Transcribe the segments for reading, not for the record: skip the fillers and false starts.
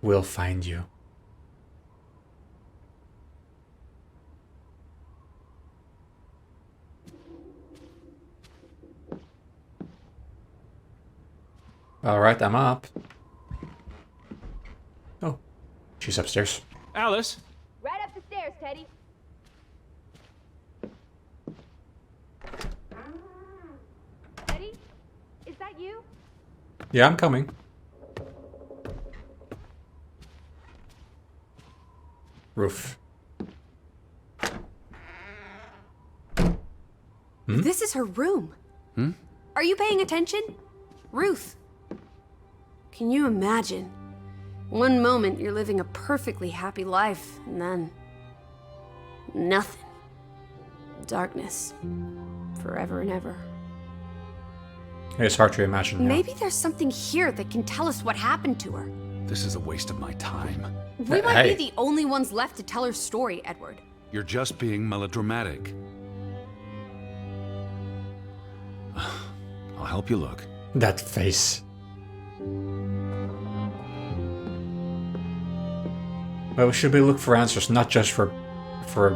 will find you. Alright, I'm up. Oh, she's upstairs. Alice? Right up the stairs, Teddy. Teddy? Is that you? Yeah, I'm coming. Roof. This is her room. Are you paying attention? Ruth. Can you imagine? One moment you're living a perfectly happy life, and then... nothing. Darkness. Forever and ever. It's hard to imagine now. Maybe there's something here that can tell us what happened to her. This is a waste of my time. We might Hey. be the only ones left to tell her story, Edward. You're just being melodramatic. I'll help you look. That face. Well, should we look for answers, not just for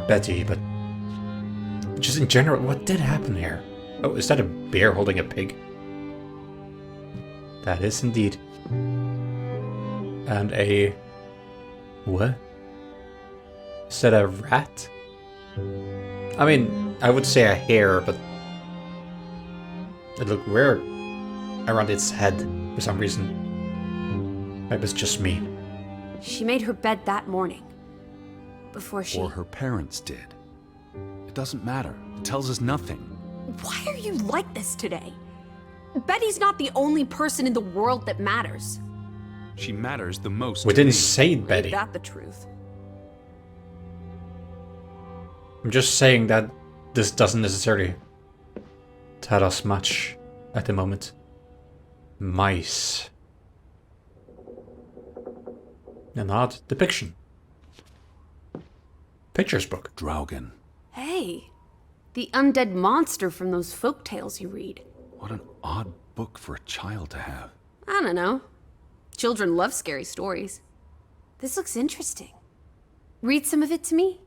Betty, but just in general? What did happen here? Oh, is that a bear holding a pig? That is indeed. And a... what? Is that a rat? I mean, I would say a hare, but it looked weird around its head for some reason. Maybe it's just me. She made her bed that morning. Before she... Or her parents did. It doesn't matter. It tells us nothing. Why are you like this today? Betty's not the only person in the world that matters. She matters the most. We to didn't me. say Betty. Ain't that the truth? I'm just saying that this doesn't necessarily tell us much at the moment. Mice. An odd depiction. Pictures book. Draugen. Hey, the undead monster from those folk tales you read. What an odd book for a child to have. I don't know. Children love scary stories. This looks interesting. Read some of it to me,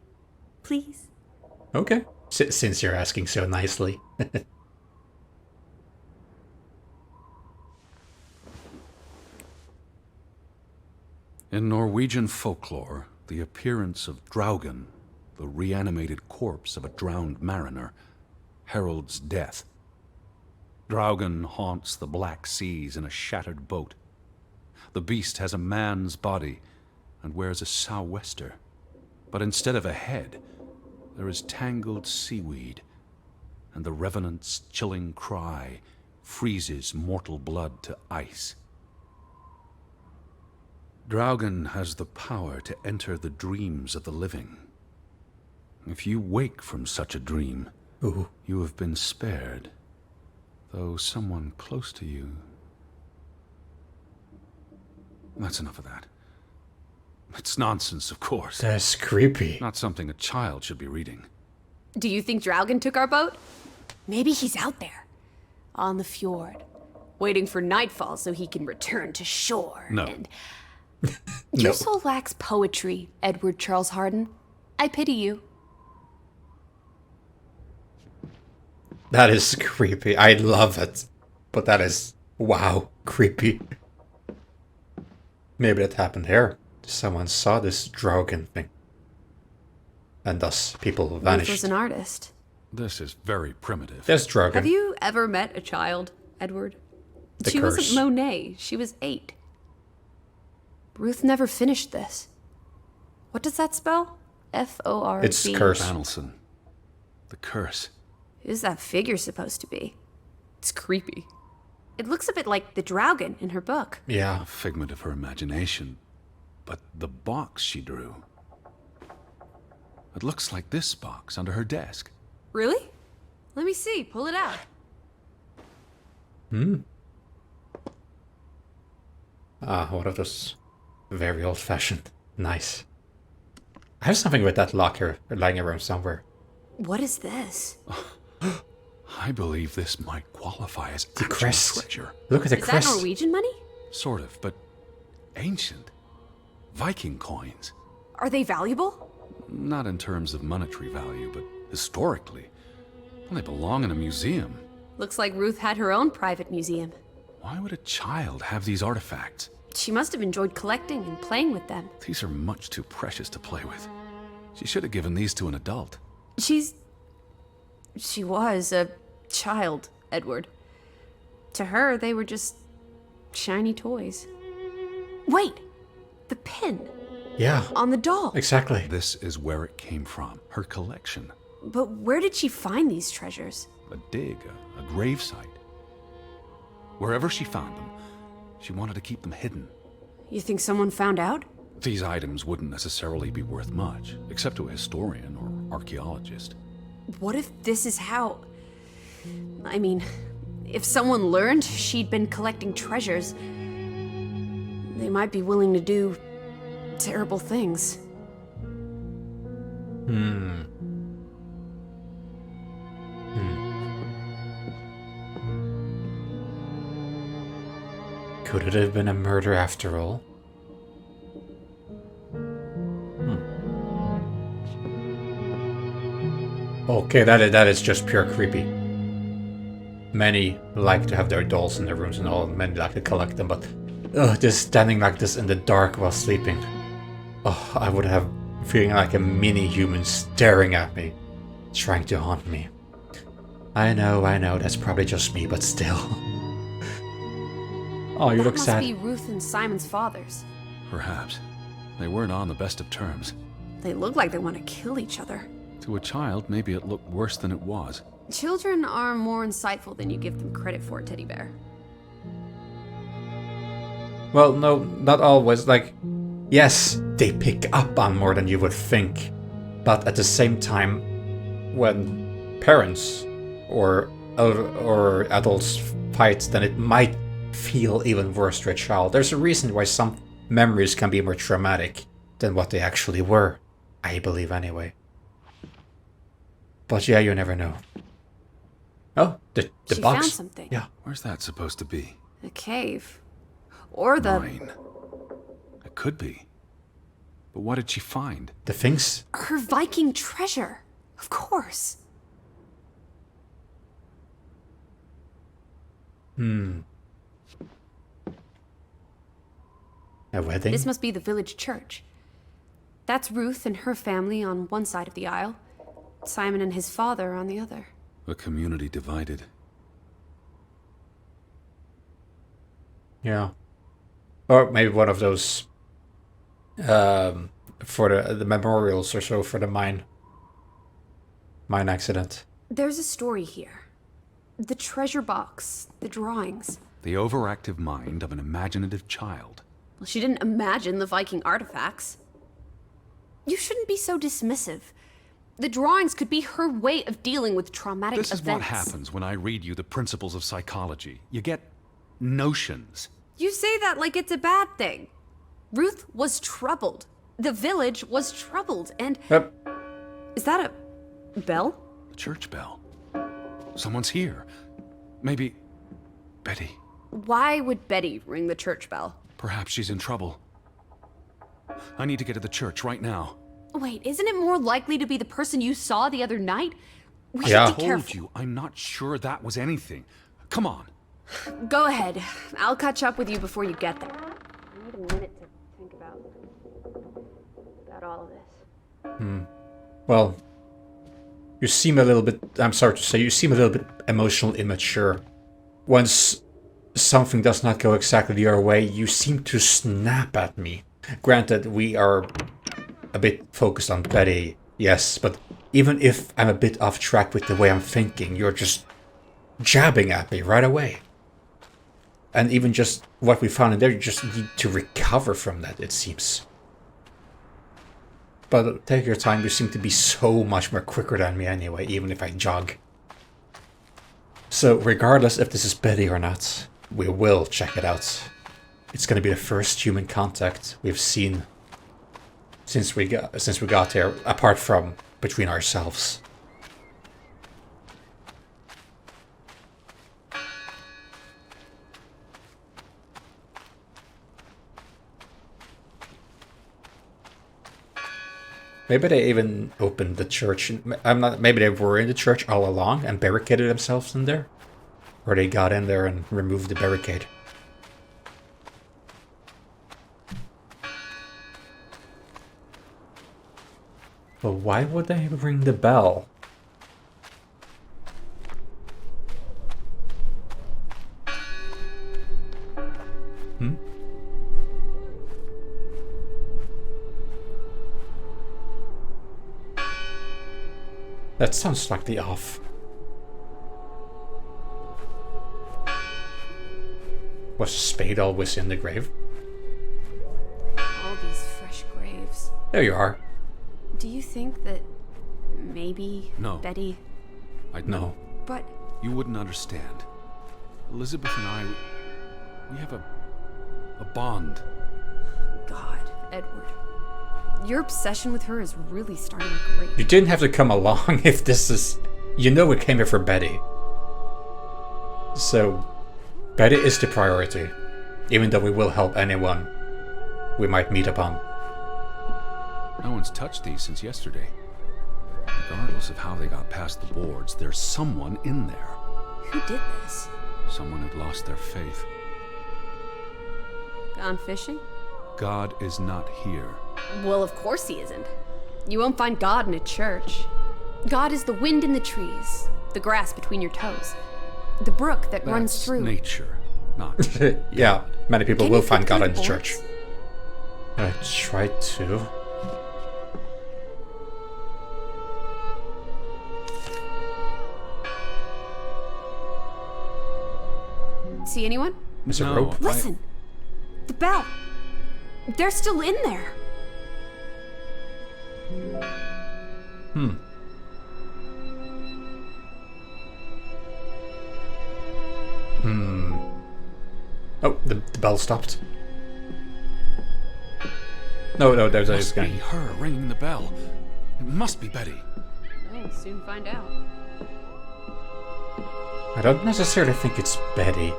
please. Okay. Since you're asking so nicely. In Norwegian folklore, the appearance of Draugen, the reanimated corpse of a drowned mariner, heralds death. Draugen haunts the Black Seas in a shattered boat. The beast has a man's body and wears a sou'wester, but instead of a head, there is tangled seaweed, and the revenant's chilling cry freezes mortal blood to ice. Draugen has the power to enter the dreams of the living. If you wake from such a dream, Ooh. you have been spared, though someone close to you... That's enough of that. It's nonsense, of course. That's creepy. Not something a child should be reading. Do you think Draugen took our boat? Maybe he's out there, on the fjord, waiting for nightfall so he can return to shore. No. And... No. Your soul lacks poetry, Edward Charles Harden. I pity you. That is creepy. I love it. But that is, wow, creepy. Maybe that happened here. Someone saw this Draugen thing. And thus, people Ruth vanished. was an artist. This is very primitive. There's Draugen. Have you ever met a child, Edward? The She curse. wasn't Monet. She was 8. Ruth never finished this. What does that spell? F-O-R-B. It's curse. Vanelson. The curse. Who's that figure supposed to be? It's creepy. It looks a bit like the Draugen in her book. Yeah. A figment of her imagination. But the box she drew... It looks like this box under her desk. Really? Let me see. Pull it out. Ah, one of those very old-fashioned. Nice. I have something with that locker lying around somewhere. What is this? I believe this might qualify as The actual crest. treasure. Look at the Is that crest. Norwegian money? Sort of, but ancient. Viking coins. Are they valuable? Not in terms of monetary value, but historically. Well, they belong in a museum. Looks like Ruth had her own private museum. Why would a child have these artifacts? She must have enjoyed collecting and playing with them. These are much too precious to play with. She should have given these to an adult. She was a child, Edward. To her, they were just shiny toys. Wait! The pin! Yeah, On the doll! exactly. This is where it came from. Her collection. But where did she find these treasures? A dig, a grave site. Wherever she found them, she wanted to keep them hidden. You think someone found out? These items wouldn't necessarily be worth much, except to a historian or archaeologist. What if this is how... I mean, if someone learned she'd been collecting treasures, they might be willing to do terrible things. Could it have been a murder after all? Okay, that is just pure creepy. Many like to have their dolls in their rooms and all, and many like to collect them, but just standing like this in the dark while sleeping. Oh, I would have feeling like a mini human staring at me, trying to haunt me. I know, that's probably just me, but still. Oh, you look sad. That must be Ruth and Simon's fathers. Perhaps. They weren't on the best of terms. They look like they want to kill each other. To a child, maybe it looked worse than it was. Children are more insightful than you give them credit for, Teddy Bear. Well, no, not always. Like, yes, they pick up on more than you would think. But at the same time, when parents or adults fight, then it might feel even worse to a child. There's a reason why some memories can be more traumatic than what they actually were. I believe anyway. But yeah, you never know. Oh, the She box. found something. Yeah. Where's that supposed to be? A cave. Or the... Mine. It could be. But what did she find? The things. Her Viking treasure. Of course. A wedding? This must be the village church. That's Ruth and her family on one side of the aisle. Simon and his father on the other. A community divided. Yeah. Or maybe one of those for the memorials or so for the mine accident. There's a story here. The treasure box, the drawings. The overactive mind of an imaginative child. Well, she didn't imagine the Viking artifacts. You shouldn't be so dismissive. The drawings could be her way of dealing with traumatic This events. is what happens when I read you the principles of psychology. You get notions. You say that like it's a bad thing. Ruth was troubled. The village was troubled, and... Yep. Is that a bell? The church bell. Someone's here. Maybe Betty. Why would Betty ring the church bell? Perhaps she's in trouble. I need to get to the church right now. Wait, isn't it more likely to be the person you saw the other night? We Yeah. should be I told careful. you, I'm not sure that was anything. Come on. Go ahead. I'll catch up with you before you get there. I need a minute to think about all of this. Well, you seem a little bit, I'm sorry to say, you seem a little bit emotional immature. Once something does not go exactly your way, you seem to snap at me. Granted, we are a bit focused on Betty, yes, but even if I'm a bit off track with the way I'm thinking, you're just jabbing at me right away. And even just what we found in there, you just need to recover from that, it seems. But take your time, you seem to be so much more quicker than me anyway, even if I jog. So regardless if this is Betty or not, we will check it out. It's gonna be the first human contact we've seen since we got here, apart from between ourselves. Maybe they even opened the church. I'm not. Maybe they were in the church all along and barricaded themselves in there, or they got in there and removed the barricade. But why would they ring the bell? Hmm? That sounds like the off. Was Spade always in the grave? All these fresh graves. There you are. Do you think that maybe No. Betty... I'd know. But You wouldn't understand. Elizabeth and I, we have a bond. God, Edward. Your obsession with her is really starting to grate. You didn't have to come along if this is... You know we came here for Betty. So, Betty is the priority. Even though we will help anyone we might meet upon. No one's touched these since yesterday. Regardless of how they got past the boards, there's someone in there. Who did this? Someone had lost their faith. Gone fishing? God is not here. Well, of course he isn't. You won't find God in a church. God is the wind in the trees, the grass between your toes, the brook that runs That's through. nature, not Yeah, many people Can will you find flip God through in the the church. I tried to. See anyone? There's a No, rope. Listen! The bell! They're still in there! Hmm. Oh, the bell stopped. No, there's a Must be guy. her ringing the bell. It must be Betty. We'll soon find out. I don't necessarily think it's Betty.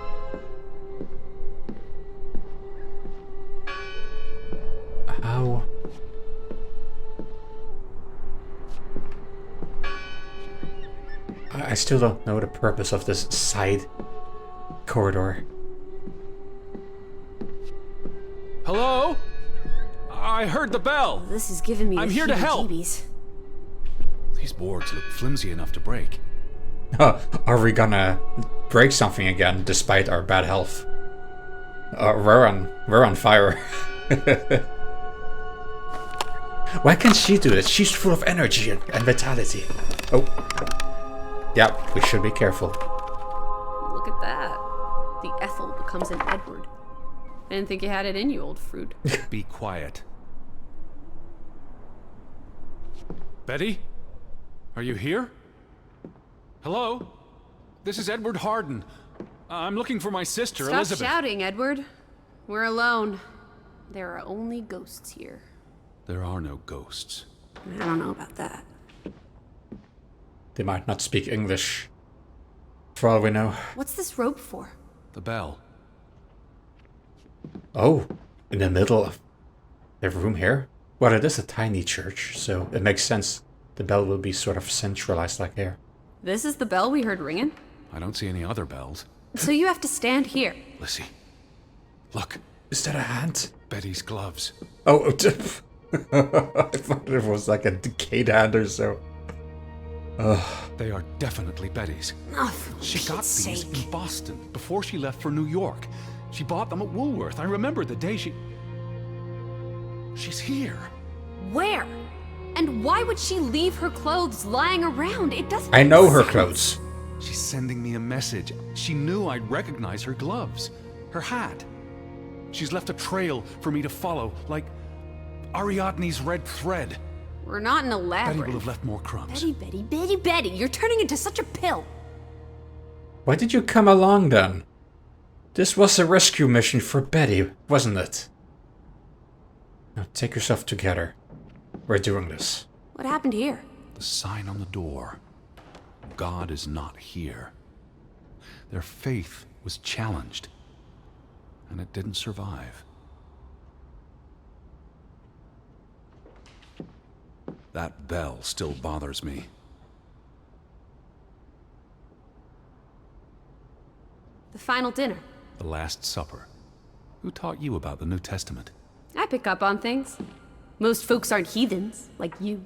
How? I still don't know the purpose of this side corridor. Hello? I heard the bell. This is giving me I'm the here to help. heebie-jeebies. These boards look flimsy enough to break. Are we gonna break something again despite our bad health? We're on fire. Why can't she do it? She's full of energy and vitality. Oh. Yeah, we should be careful. Look at that. The Ethel becomes an Edward. I didn't think you had it in you, old fruit. Be quiet. Betty? Are you here? Hello? This is Edward Harden. I'm looking for my sister, Stop Elizabeth. shouting, Edward. We're alone. There are only ghosts here. There are no ghosts. I don't know about that. They might not speak English. For all we know. What's this rope for? The bell. Oh, in the middle of the room here? Well, it is a tiny church, so it makes sense. The bell will be sort of centralized like here. This is the bell we heard ringing? I don't see any other bells. So you have to stand here. Lissie. Look. Is that a hand? Betty's gloves. Oh, I thought it was like a decayed hand or so. They are definitely Betty's. Oh, for She got Pete's these sake. in Boston before she left for New York. She bought them at Woolworth. I remember the day She's here. Where? And why would she leave her clothes lying around? It doesn't I know make her sense. clothes. She's sending me a message. She knew I'd recognize her gloves, her hat. She's left a trail for me to follow, like Ariadne's red thread. We're not in a Betty labyrinth. will have left more crumbs. Betty, you're turning into such a pill. Why did you come along then? This was a rescue mission for Betty, wasn't it? Now take yourself together. We're doing this. What happened here? The sign on the door. God is not here. Their faith was challenged, and it didn't survive. That bell still bothers me. The final dinner. The Last Supper. Who taught you about the New Testament? I pick up on things. Most folks aren't heathens, like you.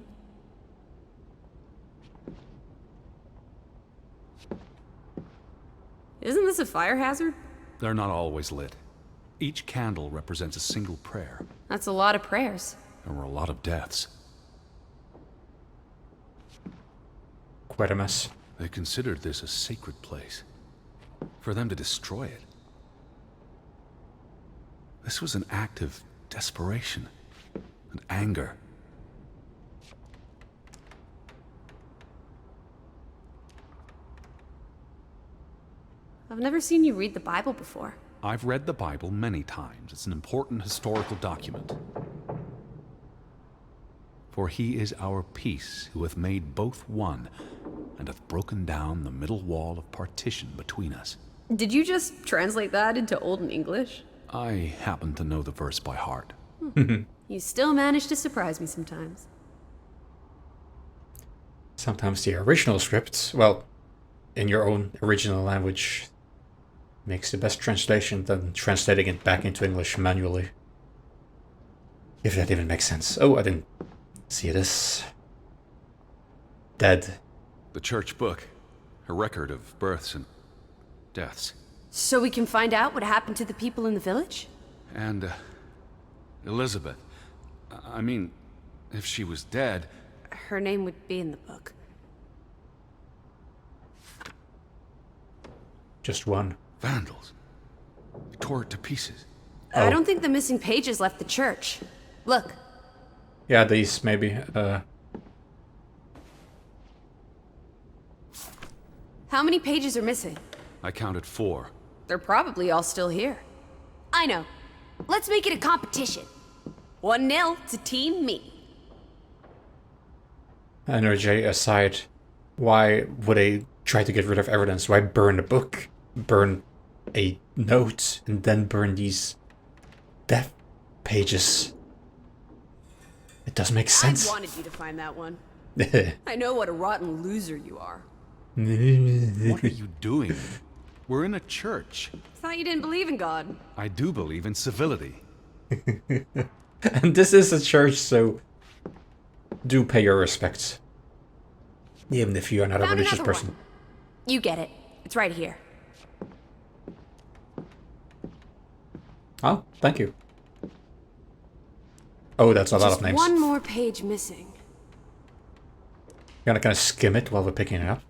Isn't this a fire hazard? They're not always lit. Each candle represents a single prayer. That's a lot of prayers. There were a lot of deaths. Quite a mess. They considered this a sacred place. For them to destroy it. This was an act of desperation and anger. I've never seen you read the Bible before. I've read the Bible many times. It's an important historical document. For he is our peace, who hath made both one, and hath broken down the middle wall of partition between us. Did you just translate that into Olden English? I happen to know the verse by heart. You still manage to surprise me sometimes. Sometimes the original script, well, in your own original language, makes the best translation than translating it back into English manually. If that even makes sense. Oh, I didn't see this. Dead. The church book, a record of births and deaths. So we can find out what happened to the people in the village? And Elizabeth. I mean, if she was dead... Her name would be in the book. Just one. Vandals. They tore it to pieces. Oh. I don't think the missing pages left the church. Look. Yeah, these maybe. How many pages are missing? I counted 4. They're probably all still here. I know. Let's make it a competition. 1-0 to Team Me. Energy aside, why would they try to get rid of evidence? Why burn a book? Burn a note and then burn these death pages? It doesn't make sense. I wanted you to find that one. I know what a rotten loser you are. What are you doing? We're in a church. Thought you didn't believe in God. I do believe in civility. And this is a church, so do pay your respects. Even if you are not a Found religious another person. one. You get it. It's right here. Oh, thank you. Oh, that's a lot Just of names. one more page missing. You're gonna kind of skim it while we're picking it up.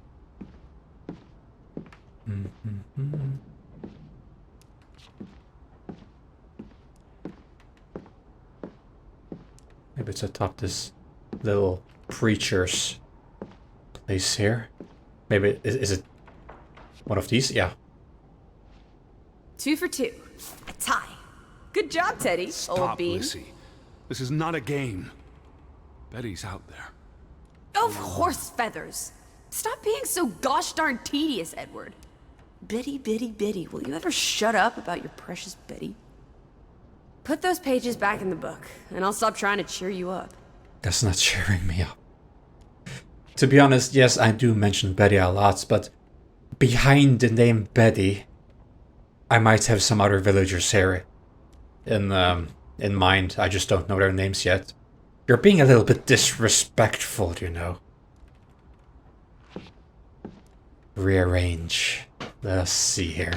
Maybe it's atop this little preacher's place here. Maybe, is it one of these? Yeah. 2 for 2. A tie. Good job, Teddy, old Stop, bean. Lissie. This is not a game. Betty's out there. Of horse feathers. Stop being so gosh darn tedious, Edward. Betty, Betty, Betty, will you ever shut up about your precious Betty? Put those pages back in the book, and I'll stop trying to cheer you up. That's not cheering me up. To be honest, yes, I do mention Betty a lot, but behind the name Betty, I might have some other villagers here in mind. I just don't know their names yet. You're being a little bit disrespectful, you know. Rearrange. Let us see here.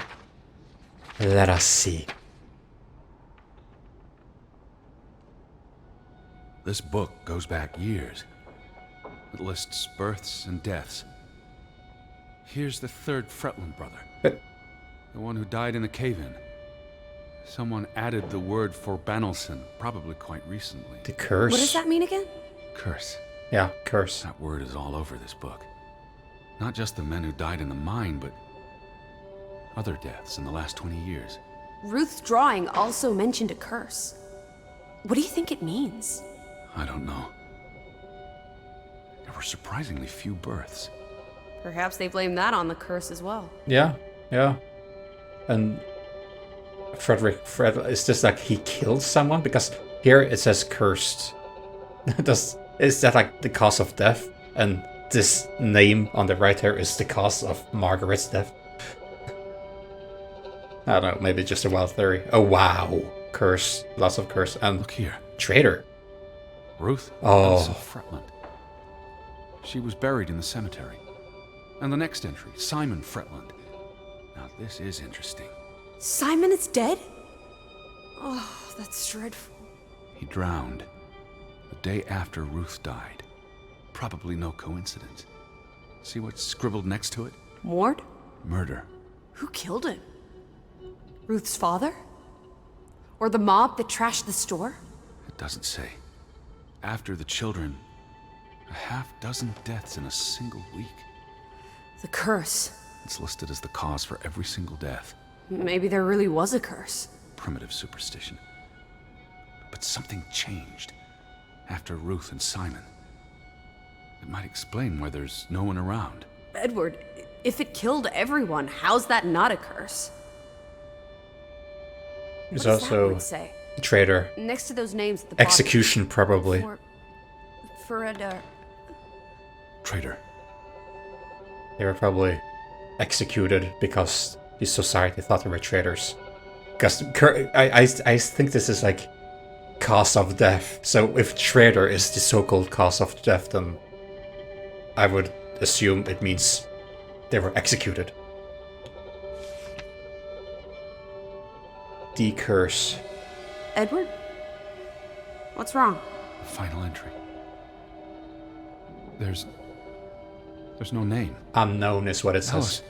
Let us see. This book goes back years. It lists births and deaths. Here's the 3rd Fretland brother. But The one who died in the cave-in. Someone added the word for Banelson, probably quite recently. the curse. What does that mean again? Curse. Yeah, curse. That word is all over this book. Not just the men who died in the mine, but other deaths in the last 20 years. Ruth's drawing also mentioned a curse. What do you think it means? I don't know. There were surprisingly few births. Perhaps they blame that on the curse as well. Yeah, yeah. And Fred, is this like he killed someone? Because here it says cursed. Is Is that like the cause of death? And this name on the right here is the cause of Margaret's death? I don't know, maybe just a wild theory. Oh wow. Curse. Lots of curse. And Look here. traitor. Ruth Oh. Elsa Fretland. She was buried in the cemetery. And the next entry, Simon Fretland. Now this is interesting. Simon is dead? Oh, that's dreadful. He drowned the day after Ruth died. Probably no coincidence. See what's scribbled next to it? Mord? Murder. Who killed him? Ruth's father? Or the mob that trashed the store? It doesn't say. After the children, a half-dozen deaths in a single week. The curse. It's listed as the cause for every single death. Maybe there really was a curse. Primitive superstition. But something changed after Ruth and Simon. It might explain why there's no one around. Edward, if it killed everyone, how's that not a curse? He's What does that also word say? traitor. Next to those names at the bottom. Execution, probably. For Traitor. They were probably executed because the society thought they were traitors. Because I think this is like cause of death. So if traitor is the so-called cause of death, then I would assume it means they were executed. The curse. Edward? What's wrong? Final entry. There's no name. Unknown is what it says. Alice.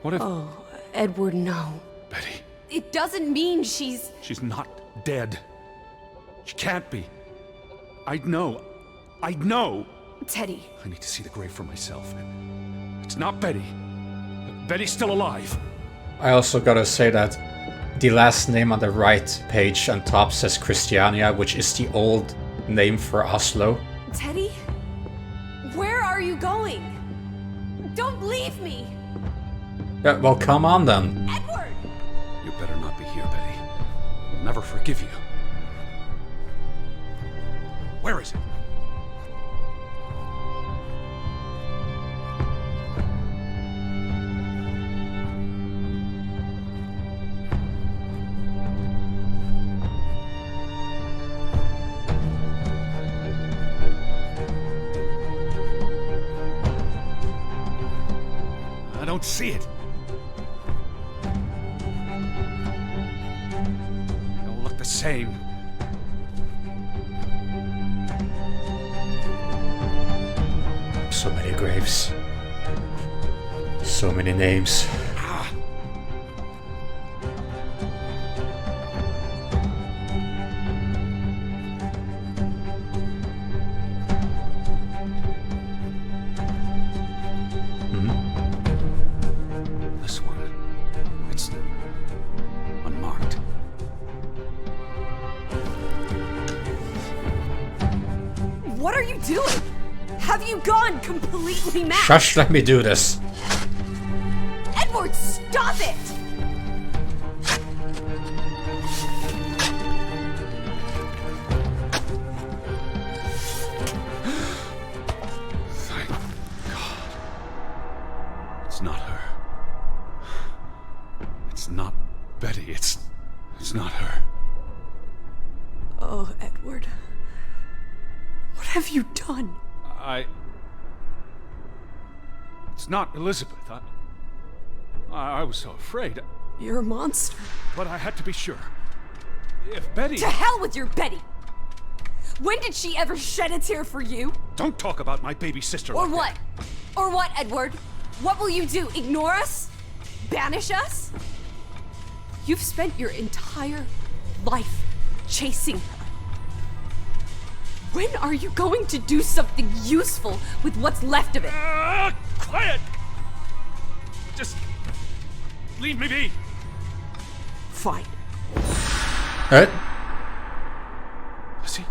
What if... Oh, Edward, no. Betty. It doesn't mean she's... She's not dead. She can't be. I know. Teddy. I need to see the grave for myself. It's not Betty. Betty's still alive. I also gotta say that the last name on the right page on top says Christiania, which is the old name for Oslo. Teddy? Where are you going? Don't leave me! Yeah, well, come on then. Edward! You better not be here, Betty. I'll never forgive you. Where is it? I don't see it. They all look the same. So many graves. So many names. This one. It's unmarked. What are you doing? Have you gone completely mad? Shush, let me do this. Edward, stop it! Thank God. It's not her. It's not Betty. It's not her. Oh, Edward. What have you done? It's not Elizabeth. I was so afraid. You're a monster. But I had to be sure. If Betty... To hell with your Betty! When did she ever shed a tear for you? Don't talk about my baby sister Or like what? that. Or what, Edward? What will you do? Ignore us? Banish us? You've spent your entire life chasing her. When are you going to do something useful with what's left of it? Quiet! Just... leave me be. Fine. Alright. Lissie,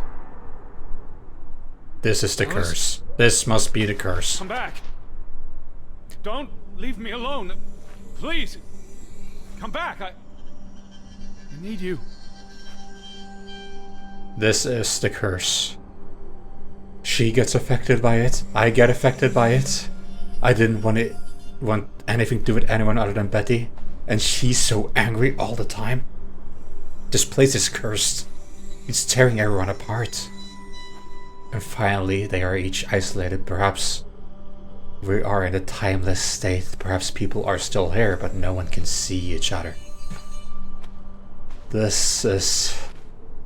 This is the curse. This must be the curse. come back. Don't leave me alone. Please. Come back. I need you. This is the curse. She gets affected by it. I get affected by it. I didn't want anything to do with anyone other than Betty. And she's so angry all the time. This place is cursed. It's tearing everyone apart. And finally, they are each isolated. Perhaps we are in a timeless state. Perhaps people are still here, but no one can see each other. This is...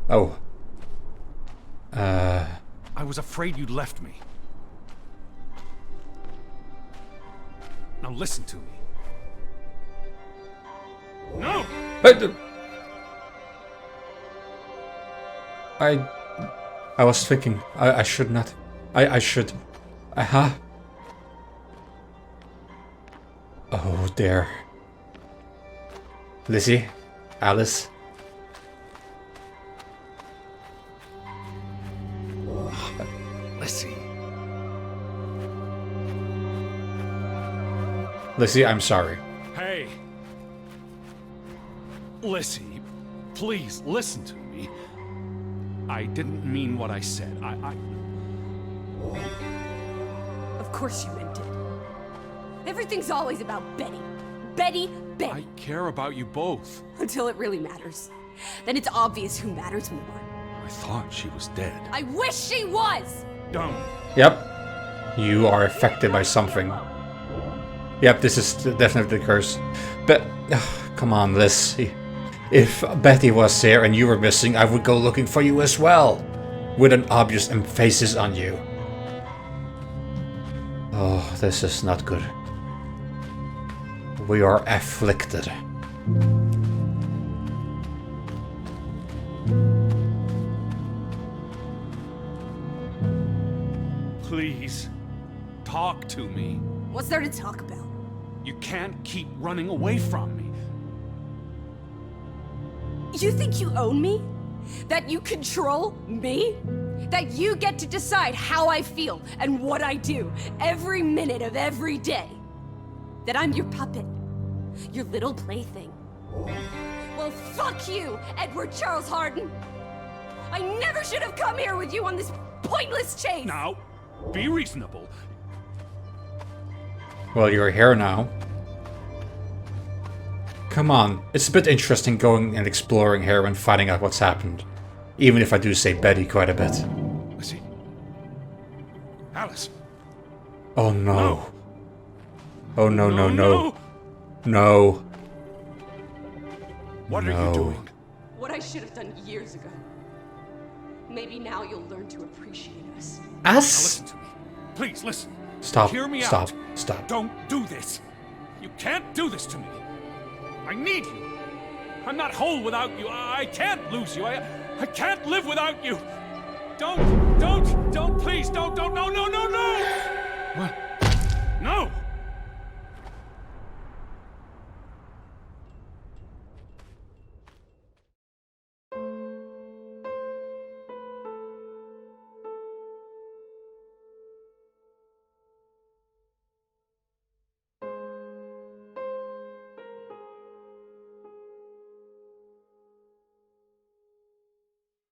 Oh. I was afraid you'd left me. Now listen to me. No! I was thinking, I should not. I should. Aha. Oh dear. Lissie? Alice? Lissie. Lissie, I'm sorry. Hey. Lissie, please listen to me. I didn't mean what I said. Of course you meant it. Everything's always about Betty. Betty, Betty. I care about you both. Until it really matters. Then it's obvious who matters more. I thought she was dead. I wish she was! Don't. Yep. You are affected by something. Yep, this is definitely the curse. But, come on, Lissie. If Betty was here and you were missing, I would go looking for you as well. With an obvious emphasis on you. Oh, this is not good. We are afflicted. Please, talk to me. What's there to talk about? You can't keep running away from me. You think you own me? That you control me? That you get to decide how I feel and what I do every minute of every day? That I'm your puppet? Your little plaything? Well, fuck you, Edward Charles Harden! I never should have come here with you on this pointless chase! Now, be reasonable. Well, you're here now. Come on, it's a bit interesting going and exploring here and finding out what's happened. Even if I do say Betty quite a bit. Lissie. Alice. Oh no. No. Oh no, no, no. No. What are you doing? What I should have done years ago. Maybe now you'll learn to appreciate us. Now Us? listen to me. Please listen. Stop. Hear me Stop. out. Stop. Don't do this. You can't do this to me. I need you. I'm not whole without you. I can't lose you. I can't live without you. Don't, please, don't, no, no, no,